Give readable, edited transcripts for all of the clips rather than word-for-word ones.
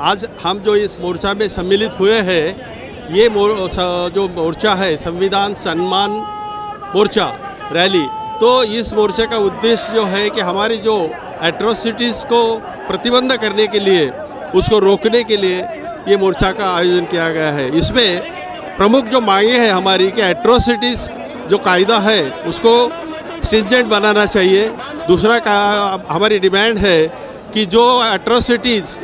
आज हम जो इस मोर्चा में सम्मिलित हुए हैं, ये जो मोर्चा है संविधान सम्मान मोर्चा रैली, तो इस मोर्चे का उद्देश्य जो है कि हमारी जो एट्रोसिटीज़ को प्रतिबंध करने के लिए, उसको रोकने के लिए ये मोर्चा का आयोजन किया गया है। इसमें प्रमुख जो मांगे हैं हमारी कि एट्रोसिटीज़ जो कायदा है उसको स्ट्रिंजेंट बनाना चाहिए। दूसरा का हमारी डिमांड है कि जो एट्रोसिटीज़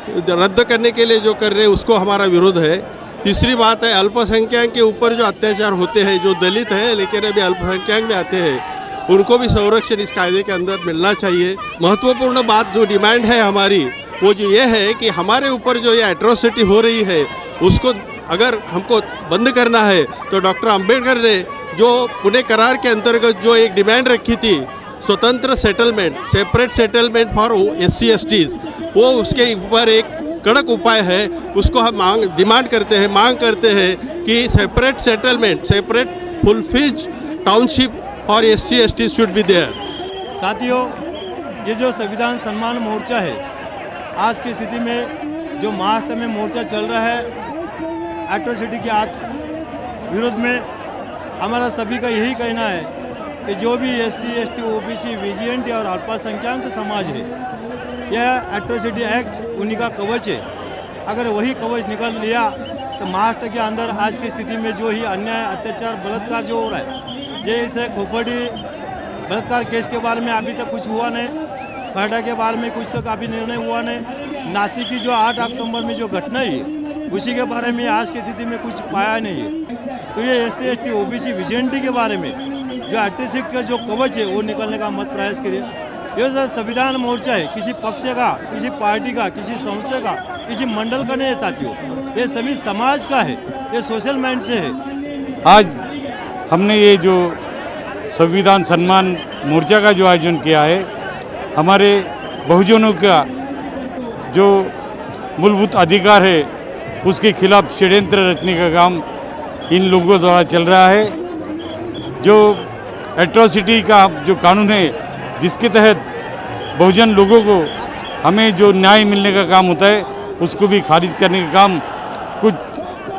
रद्द करने के लिए जो कर रहे हैं उसको हमारा विरोध है। तीसरी बात है अल्पसंख्यक के ऊपर जो अत्याचार होते हैं, जो दलित है लेकिन अभी अल्पसंख्यक में आते हैं, उनको भी संरक्षण इस कायदे के अंदर मिलना चाहिए। महत्वपूर्ण बात जो डिमांड है हमारी वो जो ये है कि हमारे ऊपर जो ये एट्रोसिटी हो रही है उसको अगर हमको बंद करना है तो डॉक्टर अंबेडकर ने जो पुणे करार के अंतर्गत जो एक डिमांड रखी थी, स्वतंत्र settlement, separate settlement for SC/STs, वो उसके ऊपर एक कड़क उपाय है। उसको हम डिमांड करते हैं, मांग करते हैं कि separate settlement, separate fulfilled township for SC/STs should be there. साथियों, ये जो संविधान सम्मान मोर्चा है, आज की स्थिति में जो महाराष्ट्र में मोर्चा चल रहा है एट्रोसिटी के विरोध में, हमारा सभी का यही कहना है कि जो भी SC/ST, OBC, VGNT और अल्पसंख्यक समाज है, यह एट्रोसिटी एक्ट उन्हीं का कवच है। अगर वही कवच निकल लिया तो महाराष्ट्र के अंदर आज की स्थिति में जो ही अन्याय, अत्याचार, बलात्कार जो हो रहा है, जैसे खोपड़ी बलात्कार केस के बारे में अभी तक कुछ हुआ नहीं, खरड़ा के बारे में कुछ तक अभी निर्णय हुआ नहीं, नासिक की जो 8 अक्टूबर में जो घटना है उसी के बारे में आज की स्थिति में कुछ पाया नहीं है। तो ये SC/ST, OBC, VGNT के बारे में जो एट्रोसिटी का जो कवच है वो निकलने का मत प्रयास करिए। ये जो संविधान मोर्चा है किसी पक्ष का, किसी पार्टी का, किसी संस्था का, किसी मंडल का नहीं है साथियों, ये सभी समाज का है, ये सोशल माइंड से है। आज हमने ये जो संविधान सम्मान मोर्चा का जो आयोजन किया है, हमारे बहुजनों का जो मूलभूत अधिकार है उसके खिलाफ षड्यंत्र रचने का काम इन लोगों द्वारा चल रहा है। जो एट्रोसिटी का जो कानून है जिसके तहत बहुजन लोगों को हमें जो न्याय मिलने का काम होता है उसको भी खारिज करने का काम कुछ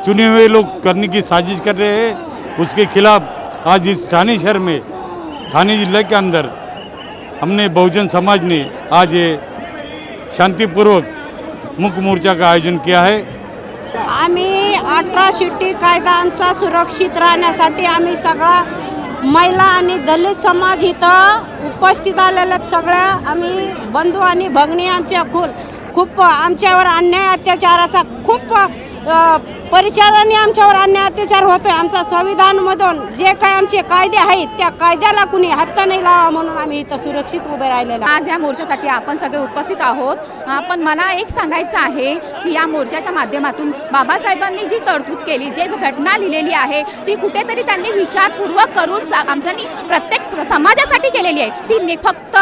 चुने हुए लोग करने की साजिश कर रहे हैं। उसके खिलाफ आज इस ठाणे शहर में, ठाणे जिले के अंदर हमने बहुजन समाज ने आज ये शांतिपूर्वक मुख्य मोर्चा का आयोजन किया है। आम्ही अट्रॉसिटी कायद्यांचा सुरक्षित राहण्यासाठी आम्ही सगळा महिला आणि दलित समाज इथं उपस्थित आलेल्या सगळ्या आम्ही बंधू आणि भगिनी आमच्या खूप आमच्यावर अन्याय अत्याचाराचा खूप परिचाराने आमच्यावर अन्याय अत्याचार होतोय। आमच्या संविधानामधून जे काय आमचे कायदे आहेत त्या कायद्याला कुणी हात नाही लावा म्हणून आम्ही इथं सुरक्षित उभे राहिलेलो। आज या मोर्चासाठी आपण सगळे उपस्थित आहोत, पण मला एक सांगायचं आहे की या मोर्चाच्या माध्यमातून बाबासाहेबांनी जी तरतूद केली, जे घटना लिहिलेली आहे ती कुठेतरी त्यांनी विचारपूर्वक करून आमच्यानी प्रत्येक समाजासाठी केलेली आहे, ती फक्त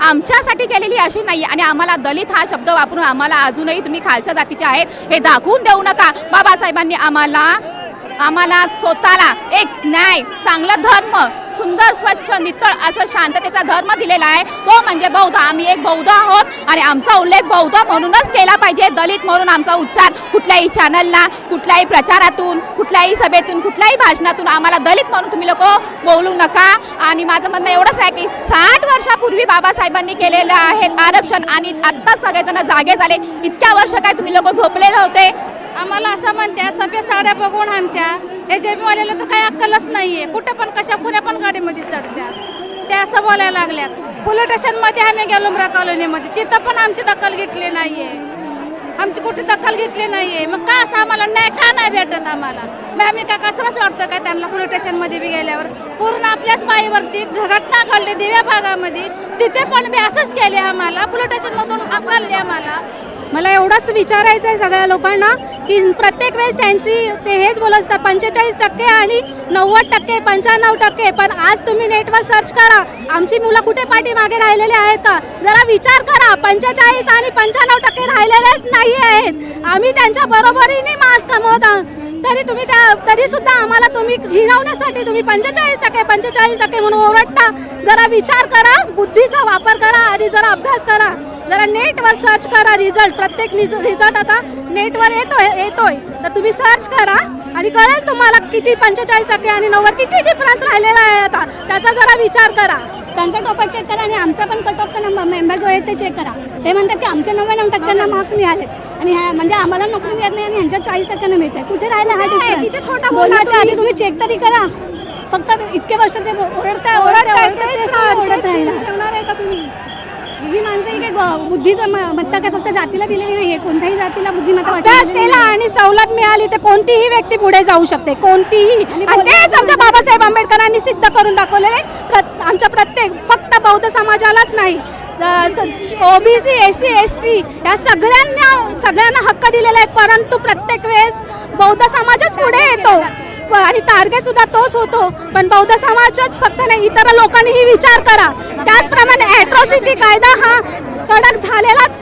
आमच्यासाठी केलेली अशी नाही। आणि आम्हाला दलित हा शब्द वापरून आम्हाला अजूनही तुम्ही खालच्या जातीचे आहेत हे दाखवून देऊ नका। बाबासाहेबांनी आम्हाला स्वतःला एक न्याय, चांगला धर्म, सुंदर, स्वच्छ, नितळ असं शांततेचा धर्म दिलेला आहे, तो म्हणजे बौद्ध। आम्ही एक बौद्ध आहोत आणि आमचा उल्लेख बौद्ध म्हणूनच केला पाहिजे, दलित म्हणून आमचा उच्चार कुठल्याही चॅनलला, कुठल्याही प्रचारातून, कुठल्याही सभेतून, कुठल्याही भाषणातून आम्हाला दलित म्हणून तुम्ही लोक बोलू नका। आणि माझं म्हणणं एवढंच आहे की 60 वर्षापूर्वी बाबासाहेबांनी केलेलं आहे आरक्षण आणि आत्ता सगळेजण जागे झाले। इतक्या वर्ष काय तुम्ही लोक झोपलेले होते? आम्हाला असं म्हणते सफेद साड्या बघून आमच्या SJP-वाल्याला तर काही अक्कलच नाहीये, कुठं पण कशा कुण्या पण गाडीमध्ये चढतात, ते असं बोलायला लागल्यात। पोलीस स्टेशनमध्ये आम्ही गेलो उमरा कॉलनीमध्ये, तिथं पण आमची दखल घेतली नाहीये, आमची कुठे दखल घेतली नाहीये। मग का असं आम्हाला न्याय का नाही भेटत आम्हाला? मग आम्ही का कचराच वाटतो काय त्यांना? पोलीस स्टेशनमध्ये बी गेल्यावर पूर्ण आपल्याच बाईवरती घटना घडली दिव्या भागामध्ये, तिथे पण बी असंच केले आम्हाला, पोलीस स्टेशनमधून हकलले आम्हाला। मला एवढंच विचारायचं आहे सगळ्या लोकांना की प्रत्येक वेळेस ते हेच बोलत असतात 45% आणि 90%, 95%, पण आज तुम्ही नेटवर सर्च करा, आमची मुलं कुठे पाठीमागे राहिलेले आहेत का? जरा विचार करा, 45 आणि 95% राहिलेलेच नाही आहेत। आम्ही त्यांच्या बरोबरीने मास्क कमवत आहोत, तरी तुम्ही तरी सुद्धा आम्हाला तुम्ही हिरवण्यासाठी तुम्ही 45% म्हणून ओरडता. जरा विचार करा, बुद्धीचा वापर करा आणि जरा अभ्यास करा. जरा नेटवर सर्च करा रिझल्ट. प्रत्येक रिझल्ट आता नेटवर येतोय तर तुम्ही सर्च करा आणि कळेल तुम्हाला किती 45% आणि 90 किती डिफरन्स राहिलेला आहे. आता त्याचा जरा विचार करा. त्यांचा टॉपर चेक करा आणि आमचा पण कट ऑफचा मेंबर जो आहे ते चेक करा. ते म्हणतात की आमच्या 99% मार्क्स मिळालेत आणि म्हणजे आम्हाला नोकरी मिळत नाही आणि ह्यांच्या 40% मिळते. कुठे राहिला हा डिफरन्स? किती खोटं बोलण्याच्या आधी तुम्ही चेक तरी करा. फक्त इतके वर्षाचे ओरडताय ठेवणार आहे का तुम्ही? ही माणसं ही काय बुद्धिमत्ता काय फक्त जातीला दिलेली नाहीये, कोणत्याही जातीला बुद्धिमत्ता अभ्यास केला आणि सवलत मिळाली तर कोणतीही व्यक्ती पुढे जाऊ शकते, कोणतीही. आणि तेच आमच्या बाबासाहेब आंबेडकरांनी सिद्ध करून दाखवलेले. आमच्या प्रत्येक फक्त बौद्ध समाजालाच नाही, ओबीसी SC ST या सगळ्यांना हक्क दिलेला आहे. परंतु प्रत्येक वेळेस बौद्ध समाजच पुढे येतो आणि टार्गेट सुद्धा तोच होतो. पण बौद्ध समाजच फक्त नाही, इतर लोकांनीही विचार करा. त्याचप्रमाणे ॲट्रॉसिटी कायदा हा कडक झालाच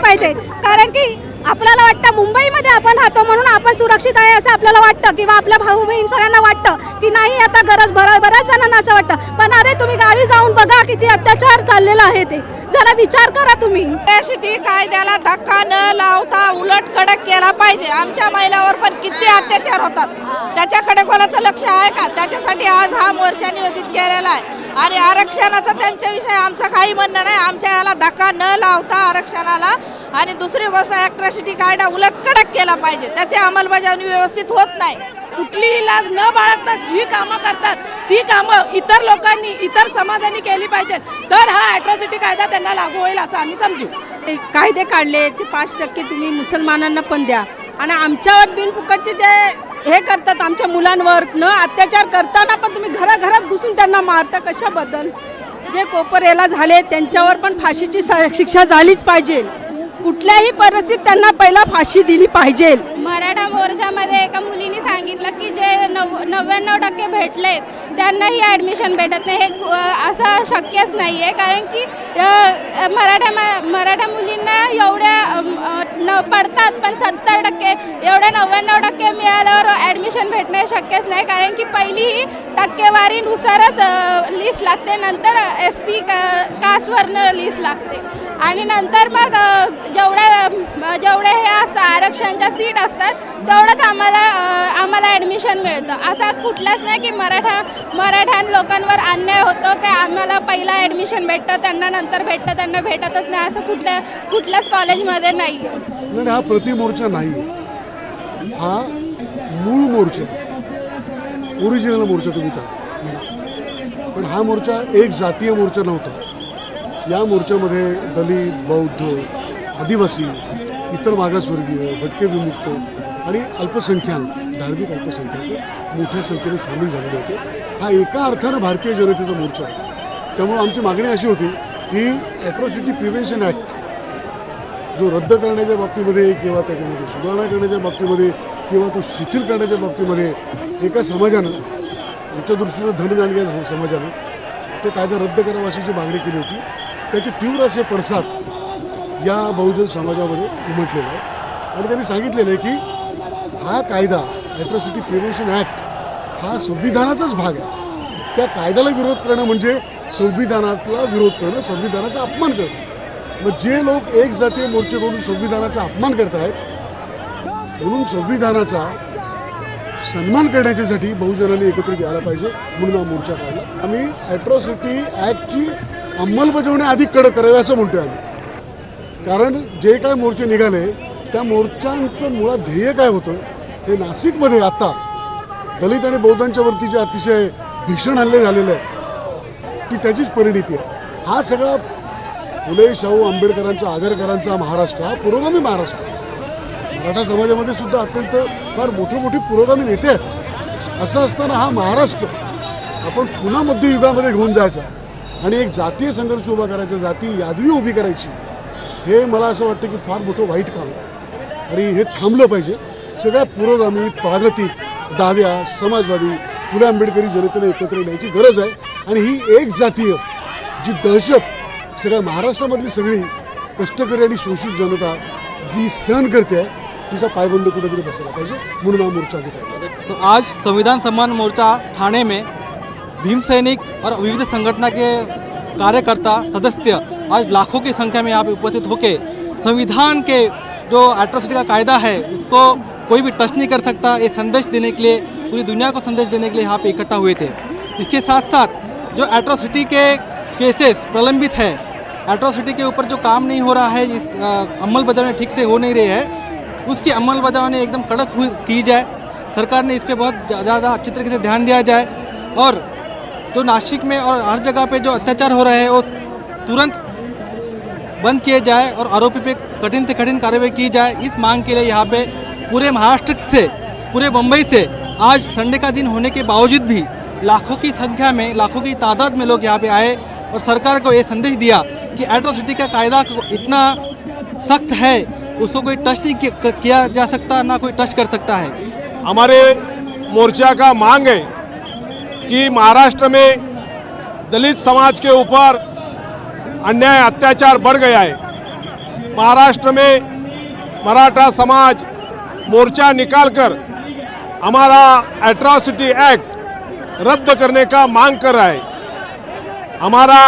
पाहिजे. कारण की आपल्याला वाटतं मुंबईमध्ये आपण राहतो म्हणून आपण सुरक्षित आहे असं आपल्याला वाटतं, किंवा आपल्या भाऊ बहीण सगळ्यांना वाटतं की नाही आता बऱ्याच जणांना असं वाटतं. पण अरे तुम्ही गावी जाऊन बघा किती अत्याचार चाललेला आहे. ते जरा विचार करा तुम्ही. ॲट्रॉसिटी कायद्याला धक्का न लावता उलट कडक केला पाहिजे. आमच्या महिलावर पण किती अत्याचार होतात, त्याच्याकडे कोणाचं लक्ष आहे का? त्याच्यासाठी आज हा मोर्चा नियोजित केलेला आहे. आणि आरक्षणाचा त्यांच्याविषयी आमचं काही म्हणणं नाही. आमच्या याला धक्का न लावता आरक्षणाला. आणि दुसरी गोष्ट ॲट्रॉसिटी कायदा उलट कडक केला पाहिजे. त्याची अंमलबजावणी व्यवस्थित होत नाही. कुठलीही लाज न बाळगता जी कामं करतात ती कामं इतर लोकांनी, इतर समाजाने केली पाहिजेत, तर हा ॲट्रॉसिटी कायदा त्यांना लागू होईल असं आम्ही समजू. कायदे काढले ते 5% तुम्ही मुसलमानांना पण द्या आणि आमच्यावर बिनफुकटचे जे हे करतात आमच्या मुलांवर न अत्याचार करताना पण तुम्ही घराघरात घुसून त्यांना मारता. कशाबद्दल? जे कोपरेला झाले त्यांच्यावर पण फाशीची शिक्षा झालीच पाहिजे. कुठल्याही परिस्थितीत त्यांना पहिला फाशी दिली पाहिजे. मराठा मोर्चामध्ये एका मुलीने सांगितलं की जे 99% भेटलेत त्यांनाही ॲडमिशन भेटत नाही. हे असं शक्यच नाही आहे, कारण की मराठा मुलींना एवढ्या पडतात पण 70% एवढ्या 99% मिळाल्यावर ॲडमिशन भेटणे शक्यच नाही. कारण की पहिली ही टक्केवारीनुसारच लिस्ट लागते, नंतर SC कास्टवरनं लिस्ट लागते आणि नंतर मग जेवढे हे असतं आरक्षणच्या सीट असतात तेवढंच आम्हाला ॲडमिशन मिळतं. असा कुठलाच नाही की मराठा लोकांवर अन्याय होतो की आम्हाला पहिला ॲडमिशन भेटतं त्यांना नंतर भेटतं, त्यांना भेटतच नाही, असं कुठल्याच कॉलेजमध्ये नाही आहे. नाही, हा प्रतिमोर्चा नाही, हा मूळ मोर्चा, ओरिजिनल मोर्चा तुम्ही तर. पण हा मोर्चा एक जातीय मोर्चा नव्हता. या मोर्चामध्ये दलित, बौद्ध, आदिवासी, इतर मागासवर्गीय, भटके विमुक्त आणि अल्पसंख्याक, धार्मिक अल्पसंख्याक मोठ्या संख्येने सामील झालेले होते. हा एका अर्थानं भारतीय जनतेचा मोर्चा आहे. त्यामुळे आमची मागणी अशी होती की ॲट्रॉसिटी प्रिव्हेन्शन ॲक्ट जो रद्द करण्याच्या बाबतीमध्ये किंवा त्याच्यामध्ये सुधारणा करण्याच्या बाबतीमध्ये किंवा तो शिथिल करण्याच्या बाबतीमध्ये एका समाजानं, आमच्या दृष्टीनं धनदांडग्या समाजानं तो कायदा रद्द करावा अशी जी मागणी केली होती, त्याचे तीव्र असे पडसाद या बहुजन समाजामध्ये उमटलेला आहे. आणि त्यांनी सांगितलेलं आहे की हा कायदा ॲट्रॉसिटी प्रिव्हेन्शन ॲक्ट हा संविधानाचाच भाग आहे. त्या कायद्याला विरोध करणं म्हणजे संविधानातला विरोध करणं, संविधानाचा अपमान करणं. मग जे लोक एक जातीय मोर्चेकडून संविधानाचा अपमान करत आहेत, म्हणून संविधानाचा सन्मान करण्याच्यासाठी बहुजनांनी एकत्रित यायला पाहिजे म्हणून हा मोर्चा काढला. आम्ही ॲट्रॉसिटी ॲक्टची अंमलबजावणी अधिक कडक करावी असं म्हणतो आम्ही. कारण जे काय मोर्चे निघाले त्या मोर्चांचं मुळात ध्येय काय होतं हे नाशिकमध्ये आत्ता दलित आणि बौद्धांच्या वरती जे अतिशय भीषण हल्ले झालेले आहेत ती त्याचीच परिणिती आहे. हा सगळा फुले शाहू आंबेडकरांचा, आगरकरांचा महाराष्ट्र हा पुरोगामी महाराष्ट्र. मराठा समाजामध्ये सुद्धा अत्यंत फार मोठी पुरोगामी नेते आहेत. असं असताना हा महाराष्ट्र आपण पुन्हा मध्ययुगामध्ये घेऊन जायचा आणि एक जातीय संघर्ष उभा करायचा, जाती यादवी उभी करायची, हे मला असं वाटतं की फार मोठं वाईट काम आहे आणि हे थांबलं पाहिजे. सगळ्या पुरोगामी, प्रागतिक, डाव्या, समाजवादी, फुले आंबेडकरी जनतेने एकत्र येण्याची गरज आहे. आणि ही एक जातीय जी दहशत सगळ्या महाराष्ट्रामधली सगळी कष्टकरी आणि शोषित जनता जी सहन करते तिचा पायबंद कुठेतरी बसायला पाहिजे म्हणून हा मोर्चा आम्ही काढला. तो आज संविधान सम्मान मोर्चा ठाणे में भीम सैनिक और विविध संगठन के कार्यकर्ता सदस्य आज लाखों की संख्या में यहाँ पे उपस्थित होके संविधान के जो एट्रोसिटी का कायदा है उसको कोई भी टच नहीं कर सकता, ये संदेश देने के लिए, पूरी दुनिया को संदेश देने के लिए यहाँ पे इकट्ठा हुए थे। इसके साथ साथ जो एट्रोसिटी के केसेस प्रलंबित है, एट्रोसिटी के ऊपर जो काम नहीं हो रहा है, इस अमल बजावनी ठीक से हो नहीं रही है, उसकी अमल बजावनी एकदम कड़क की जाए। सरकार ने इस पर बहुत ज़्यादा अच्छी तरीके से ध्यान दिया जाए और जो नासिक में और हर जगह पे जो अत्याचार हो रहे हैं वो तुरंत बंद किए जाए और आरोपी पे कठिन से कठिन कार्रवाई की जाए। इस मांग के लिए यहाँ पे पूरे महाराष्ट्र से, पूरे मुंबई से आज संडे का दिन होने के बावजूद भी लाखों की संख्या में, लाखों की तादाद में लोग यहाँ पे आए और सरकार को ये संदेश दिया कि एट्रोसिटी का कायदा इतना सख्त है, उसको कोई टच नहीं किया जा सकता, ना कोई टच कर सकता है। हमारे मोर्चा का मांग है कि महाराष्ट्र में दलित समाज के ऊपर अन्याय अत्याचार बढ़ गया है। महाराष्ट्र में मराठा समाज मोर्चा निकालकर हमारा एट्रोसिटी एक्ट रद्द करने का मांग कर रहा है। हमारा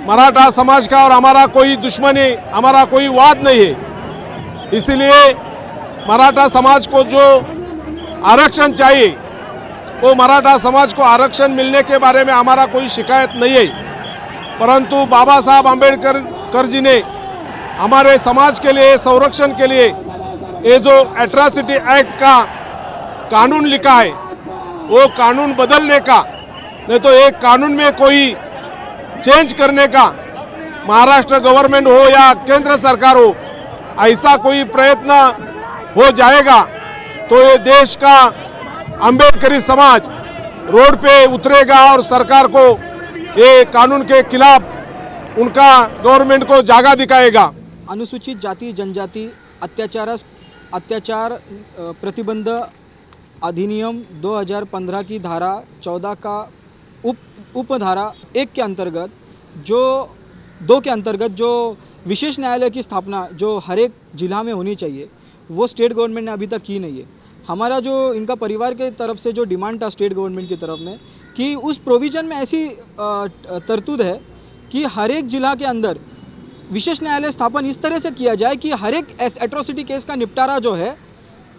मराठा समाज का और हमारा कोई दुश्मनी, हमारा कोई वाद नहीं है। इसलिए मराठा समाज को जो आरक्षण चाहिए, वो मराठा समाज को आरक्षण मिलने के बारे में हमारा कोई शिकायत नहीं है, परंतु बाबा साहब आम्बेडकर जी ने हमारे समाज के लिए, संरक्षण के लिए ये जो एट्रोसिटी एक्ट का कानून लिखा है, वो कानून बदलने का, नहीं तो एक कानून में कोई चेंज करने का महाराष्ट्र गवर्नमेंट हो या केंद्र सरकार हो, ऐसा कोई प्रयत्न हो जाएगा तो ये देश का अम्बेडकरी समाज रोड पे उतरेगा और सरकार को ये कानून के खिलाफ उनका गवर्नमेंट को जागा दिखाएगा। अनुसूचित जाति जनजाति अत्याचार प्रतिबंध अधिनियम 2015 की धारा 14 का उपधारा 1 के अंतर्गत जो 2 के अंतर्गत जो विशेष न्यायालय की स्थापना जो हर एक जिला में होनी चाहिए, वो स्टेट गवर्नमेंट ने अभी तक की नहीं है। हमारा जो इनका परिवार के तरफ से जो डिमांड था स्टेट गवर्नमेंट की तरफ में कि उस प्रोविज़न में ऐसी तरतूद है कि हर एक जिला के अंदर विशेष न्यायालय स्थापन इस तरह से किया जाए कि हर एक एट्रोसिटी केस का निपटारा जो है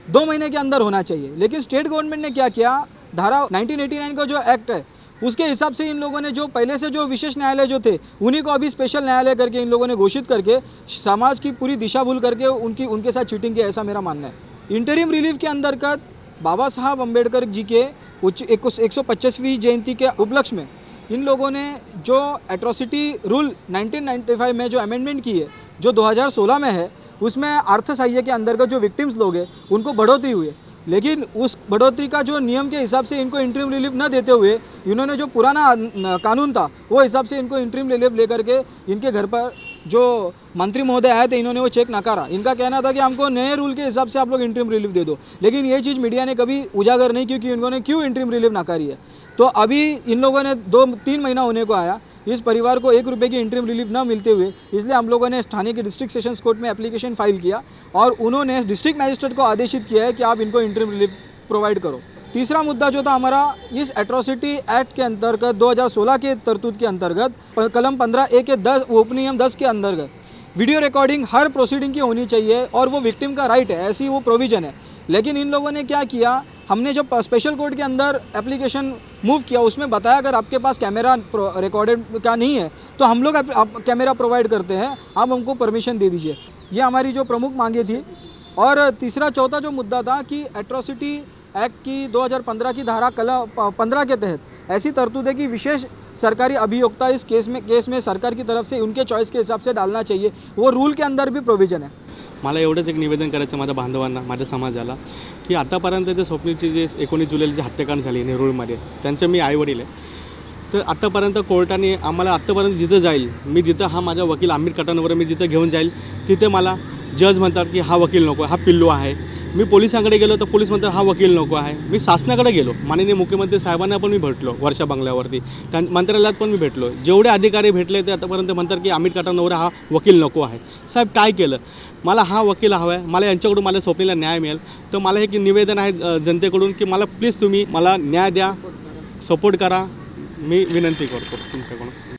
2 महीने के अंदर होना चाहिए। लेकिन स्टेट गवर्नमेंट ने क्या किया, धारा 1989 का जो एक्ट है उसके हिसाब से इन लोगों ने जो पहले से जो विशेष न्यायालय जो थे उन्हीं को अभी स्पेशल न्यायालय करके इन लोगों ने घोषित करके समाज की पूरी दिशा भूल करके उनके साथ चीटिंग की, ऐसा मेरा मानना है। इंटरिम रिलीफ के अंतर्गत बाबा साहब अम्बेडकर जी के 125वीं जयंती के उपलक्ष्य में इन लोगों ने जो एट्रोसिटी रूल 1995 में जो अमेंडमेंट की है, जो 2016 में है, उसमें अर्थ सहाय्य के अंतर्गत जो विक्टिम्स लोग हैं उनको बढ़ोतरी हुई है। लेकिन उस बढ़ोतरी का जो नियम के हिसाब से इनको इंटरिम रिलीफ न देते हुए इन्होंने जो पुराना कानून था वो हिसाब से इनको इंटरिम रिलीफ लेकर के इनके घर पर जो मंत्री महोदय आए थे इन्होंने वो चेक नकारा। इनका कहना था कि हमको नए रूल के हिसाब से आप लोग इंटरिम रिलीफ दे दो, लेकिन ये चीज़ मीडिया ने कभी उजागर नहीं की कि इन्होंने क्यों इंटरिम रिलीफ नकारी है। तो अभी इन लोगों ने 2-3 महीना होने को आया, इस परिवार को 1 रुपये की इंटरिम रिलीफ न मिलते हुए, इसलिए हम लोगों ने थाने के डिस्ट्रिक्ट सेशंस कोर्ट में एप्लीकेशन फाइल किया और उन्होंने डिस्ट्रिक्ट मैजिस्ट्रेट को आदेशित किया है कि आप इनको इंटरिम रिलीफ प्रोवाइड करो। तीसरा मुद्दा जो था हमारा, इस एट्रोसिटी एक्ट के अंतर्गत 2016 के तरतूद के अंतर्गत कलम 15A के 10 उपनियम 10 के अंतर्गत वीडियो रिकॉर्डिंग हर प्रोसीडिंग की होनी चाहिए और वो विक्टिम का राइट है, ऐसी वो प्रोविज़न है। लेकिन इन लोगों ने क्या किया, हमने जब स्पेशल कोर्ट के अंदर एप्लीकेशन मूव किया उसमें बताया अगर आपके पास कैमरा रिकॉर्डेड का नहीं है तो हम लोग कैमरा प्रोवाइड करते हैं, आप हमको परमिशन दे दीजिए। ये हमारी जो प्रमुख मांगे थी। और तीसरा चौथा जो मुद्दा था कि एट्रोसिटी एक्ट की 2015 की धारा 15 के तहत ऐसी तरतूद है कि विशेष सरकारी अभियोक्ता इस केस में सरकार की तरफ से उनके चॉइस के हिसाब से डालना चाहिए, वो रूल के अंदर भी प्रोविजन है। मला एवढंच एक निवेदन करायचं माझ्या बांधवांना, माझ्या समाजाला, की आतापर्यंत जे स्वप्नीलची जे 19 जुलैला जी हत्याकांड झाली नेरूळमध्ये, त्यांचे मी आईवडील आहे, तर आत्तापर्यंत कोर्टाने आम्हाला आत्तापर्यंत जिथं जाईल, मी जिथं हा माझा वकील आमिर कटानवर मी जिथं घेऊन जाईल तिथे मला जज म्हणतात की हा वकील नको, हा पिल्लू आहे, मी पोलिसांकडे गेलो तर पोलीस म्हणतात हा वकील नको आहे. मी शासनाकडे गेलो, माननीय मुख्यमंत्री साहेबांना पण मी भेटलो वर्षा बंगल्यावरती, त्या मंत्रालयात पण मी भेटलो. जेवढे अधिकारी भेटले ते आतापर्यंत म्हणतात की अमित काटानवर हा वकील नको आहे. साहेब काय केलं, मला हा वकील हवा आहे, मला यांच्याकडून मला स्वप्नीला न्याय मिळेल. तर मला एक निवेदन आहे जनतेकडून की मला प्लीज तुम्ही मला न्याय द्या, सपोर्ट करा, मी विनंती करतो तुमच्याकडून.